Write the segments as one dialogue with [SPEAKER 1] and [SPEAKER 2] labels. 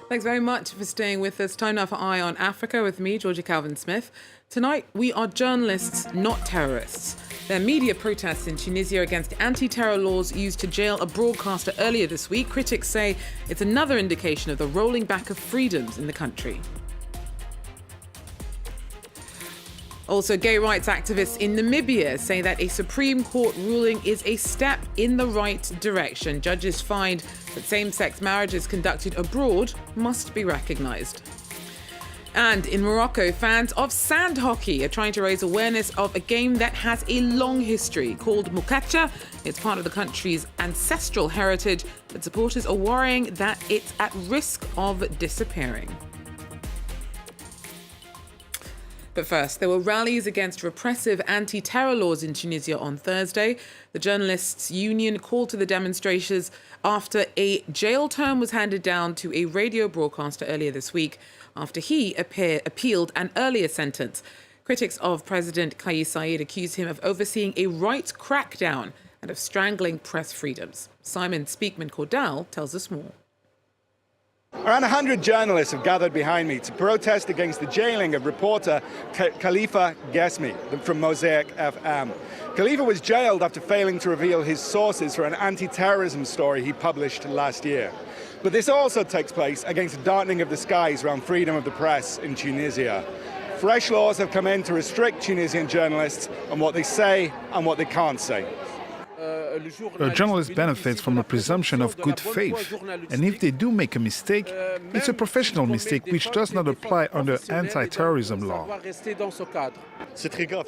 [SPEAKER 1] Thanks very much for staying with us. Time now for Eye on Africa with me, Georgia Calvin-Smith. Tonight, we are journalists, not terrorists. There are media protests in Tunisia against anti-terror laws used to jail a broadcaster earlier this week. Critics say it's another indication of the rolling back of freedoms in the country. Also, gay rights activists in Namibia say that a Supreme Court ruling is a step in the right direction. Judges find that same-sex marriages conducted abroad must be recognised. And in Morocco, fans of sand hockey are trying to raise awareness of a game that has a long history called Mukacha. It's part of the country's ancestral heritage, but supporters are worrying that it's at risk of disappearing. But first, there were rallies against repressive anti-terror laws in Tunisia on Thursday. The Journalists' Union called to the demonstrations after a jail term was handed down to a radio broadcaster earlier this week after he appealed an earlier sentence. Critics of President Kais Saied accuse him of overseeing a rights crackdown and of strangling press freedoms. Simon Speakman-Cordell tells us more.
[SPEAKER 2] Around 100 journalists have gathered behind me to protest against the jailing of reporter Khalifa Ghesmi from Mosaic FM. Khalifa was jailed after failing to reveal his sources for an anti-terrorism story he published last year. But this also takes place against a darkening of the skies around freedom of the press in Tunisia. Fresh laws have come in to restrict Tunisian journalists on what they say and what they can't say.
[SPEAKER 3] A journalist benefits from a presumption of good faith, and if they do make a mistake, it's a professional mistake which does not apply under anti-terrorism law.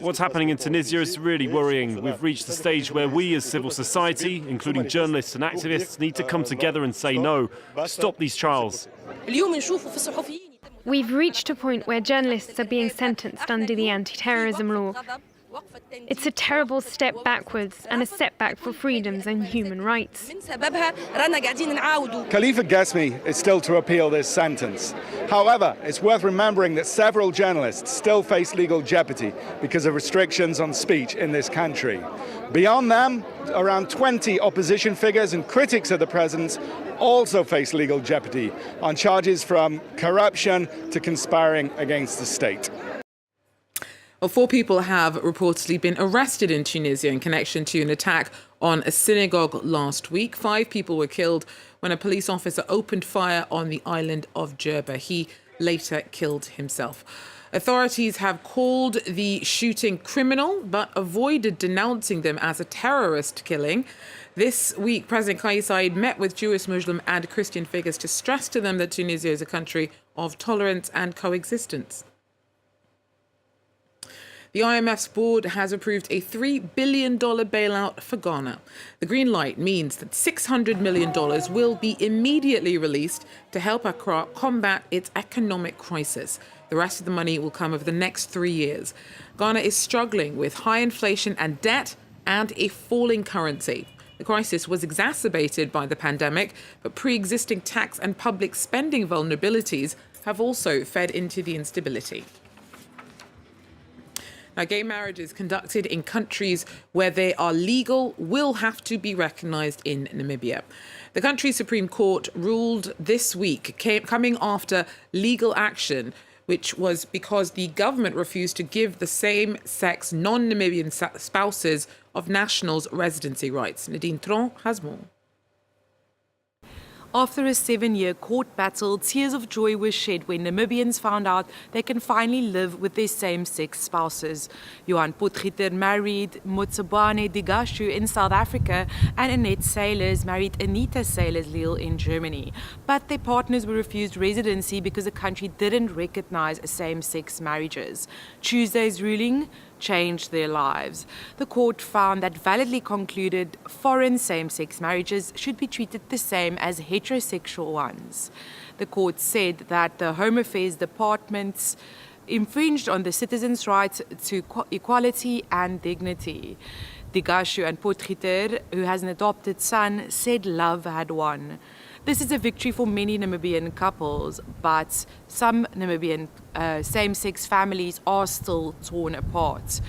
[SPEAKER 4] What's happening in Tunisia is really worrying. We've reached the stage where we as civil society, including journalists and activists, need to come together and say no, stop these trials.
[SPEAKER 5] We've reached a point where journalists are being sentenced under the anti-terrorism law. It's a terrible step backwards and a setback for freedoms and human rights.
[SPEAKER 2] Khalifa Ghesmi is still to appeal this sentence. However, it's worth remembering that several journalists still face legal jeopardy because of restrictions on speech in this country. Beyond them, around 20 opposition figures and critics of the president also face legal jeopardy on charges from corruption to conspiring against the state.
[SPEAKER 1] Well, 4 people have reportedly been arrested in Tunisia in connection to an attack on a synagogue last week. 5 people were killed when a police officer opened fire on the island of Jerba. He later killed himself. Authorities have called the shooting criminal, but avoided denouncing them as a terrorist killing. This week, President Kais Saied met with Jewish, Muslim and Christian figures to stress to them that Tunisia is a country of tolerance and coexistence. The IMF's board has approved a $3 billion bailout for Ghana. The green light means that $600 million will be immediately released to help Accra combat its economic crisis. The rest of the money will come over the next 3 years. Ghana is struggling with high inflation and debt and a falling currency. The crisis was exacerbated by the pandemic, but pre-existing tax and public spending vulnerabilities have also fed into the instability. Now, gay marriages conducted in countries where they are legal will have to be recognised in Namibia. The country's Supreme Court ruled this week, coming after legal action, which was because the government refused to give the same-sex non-Namibian spouses of nationals residency rights. Nadine Tron has more.
[SPEAKER 6] After a 7-year court battle, tears of joy were shed when Namibians found out they can finally live with their same-sex spouses. Johan Potgieter married Motsebane Digashu in South Africa, and Annette Sailors married Anita Sailors-Leal in Germany. But their partners were refused residency because the country didn't recognize same-sex marriages. Tuesday's ruling changed their lives. The court found that validly concluded foreign same-sex marriages should be treated the same as heterosexual ones. The court said that the Home Affairs Department infringed on the citizens' rights to equality and dignity. Digashu and Potgieter, who has an adopted son, said love had won. This is a victory for many Namibian couples, but some Namibian same-sex families are still torn apart.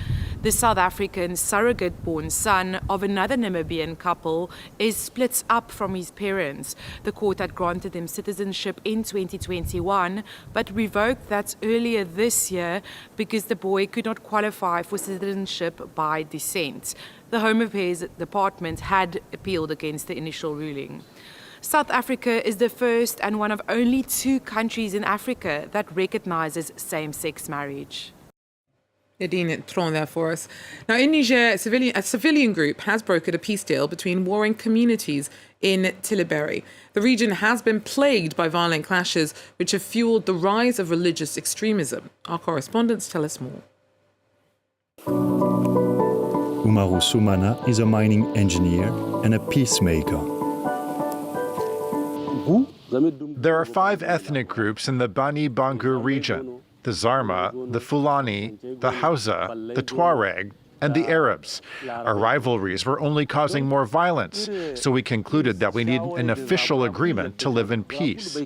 [SPEAKER 6] The South African surrogate-born son of another Namibian couple is split up from his parents. The court had granted him citizenship in 2021, but revoked that earlier this year because the boy could not qualify for citizenship by descent. The Home Affairs Department had appealed against the initial ruling. South Africa is the first and one of only 2 countries in Africa that recognizes same-sex marriage.
[SPEAKER 1] Nadine Tron there for us. Now, in Niger, a civilian group has brokered a peace deal between warring communities in Tillabéri. The region has been plagued by violent clashes, which have fueled the rise of religious extremism. Our correspondents tell us more.
[SPEAKER 7] Umaru Soumana is a mining engineer and a peacemaker.
[SPEAKER 8] There are 5 ethnic groups in the Bani Bangu region: the Zarma, the Fulani, the Hausa, the Tuareg, and the Arabs. Our rivalries were only causing more violence, so we concluded that we need an official agreement to live in peace.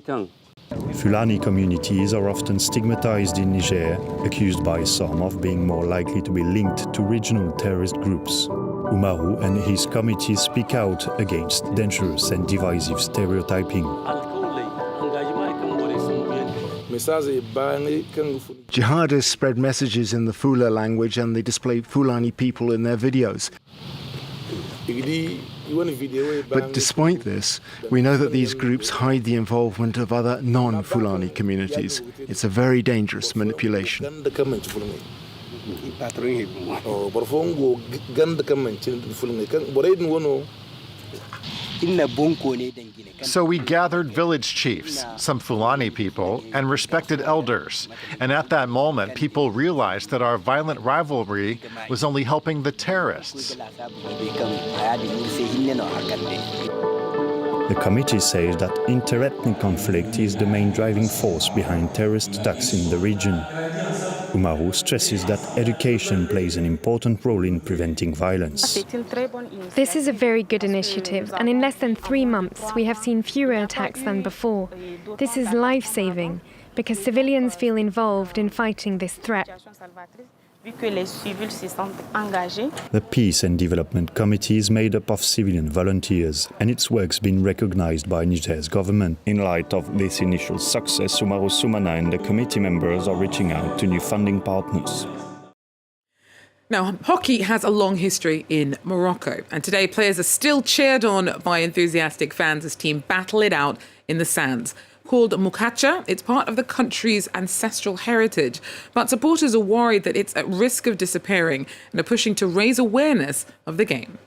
[SPEAKER 7] Fulani communities are often stigmatized in Niger, accused by some of being more likely to be linked to regional terrorist groups. Umaru and his committee speak out against dangerous and divisive stereotyping.
[SPEAKER 9] Jihadists spread messages in the Fula language and they display Fulani people in their videos. But despite this, we know that these groups hide the involvement of other non-Fulani communities. It's a very dangerous manipulation.
[SPEAKER 8] So we gathered village chiefs, some Fulani people, and respected elders. And at that moment, people realized that our violent rivalry was only helping the terrorists.
[SPEAKER 7] The committee says that interethnic conflict is the main driving force behind terrorist attacks in the region. Umaru stresses that education plays an important role in preventing violence.
[SPEAKER 5] This is a very good initiative, and in less than 3 months we have seen fewer attacks than before. This is life-saving, because civilians feel involved in fighting this threat.
[SPEAKER 7] The Peace and Development Committee is made up of civilian volunteers, and its work's been recognized by Niger's government. In light of this initial success, Umaru Soumana and the committee members are reaching out to new funding partners.
[SPEAKER 1] Now, hockey has a long history in Morocco, and today players are still cheered on by enthusiastic fans as team battle it out in the sands. Called Mukacha, it's part of the country's ancestral heritage, but supporters are worried that it's at risk of disappearing and are pushing to raise awareness of the game.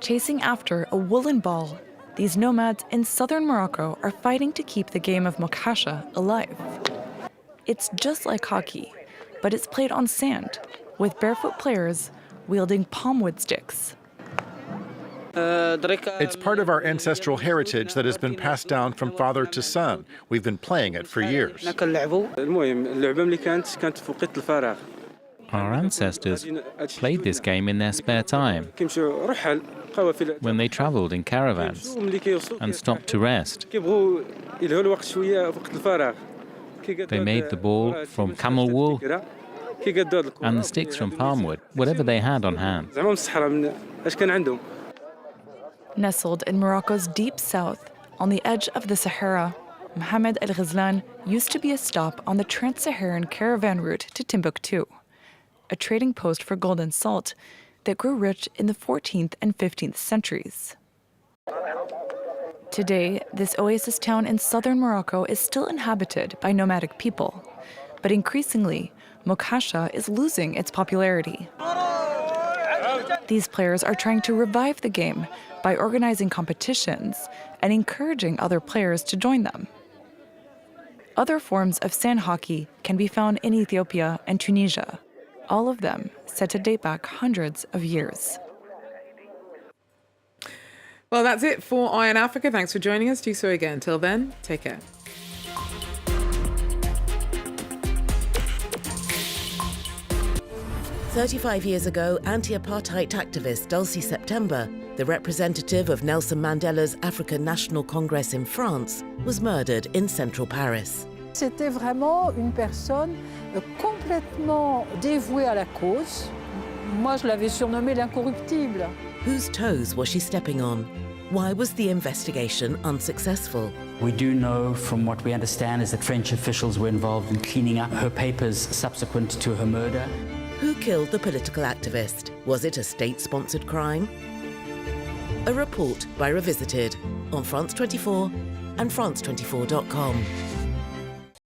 [SPEAKER 10] Chasing after a woolen ball, these nomads in southern Morocco are fighting to keep the game of Mukacha alive. It's just like hockey, but it's played on sand, with barefoot players wielding palmwood sticks.
[SPEAKER 8] It's part of our ancestral heritage that has been passed down from father to son. We've been playing it for years.
[SPEAKER 11] Our ancestors played this game in their spare time, when they traveled in caravans and stopped to rest. They made the ball from camel wool and the sticks from palm wood, whatever they had on hand.
[SPEAKER 10] Nestled in Morocco's deep south, on the edge of the Sahara, Mohamed El Ghazlan used to be a stop on the Trans-Saharan caravan route to Timbuktu, a trading post for gold and salt that grew rich in the 14th and 15th centuries. Today, this oasis town in southern Morocco is still inhabited by nomadic people, but increasingly, Mukacha is losing its popularity. These players are trying to revive the game by organizing competitions and encouraging other players to join them. Other forms of sand hockey can be found in Ethiopia and Tunisia, all of them said to date back hundreds of years.
[SPEAKER 1] Well, that's it for Eye on Africa. Thanks for joining us. Do so again. Till then, take care.
[SPEAKER 12] "35 years ago, anti-apartheid activist Dulcie September the representative of Nelson Mandela's African National Congress in France, was murdered in central Paris.
[SPEAKER 13] C'était vraiment une personne complètement dévouée à la cause. Moi, je l'avais surnommée l'incorruptible.
[SPEAKER 12] Whose toes was she stepping on? Why was the investigation unsuccessful?
[SPEAKER 14] We do know from what we understand is that French officials were involved in cleaning up her papers subsequent to her murder.
[SPEAKER 12] Who killed the political activist? Was it a state-sponsored crime? A report by Revisited on France 24 and France24.com.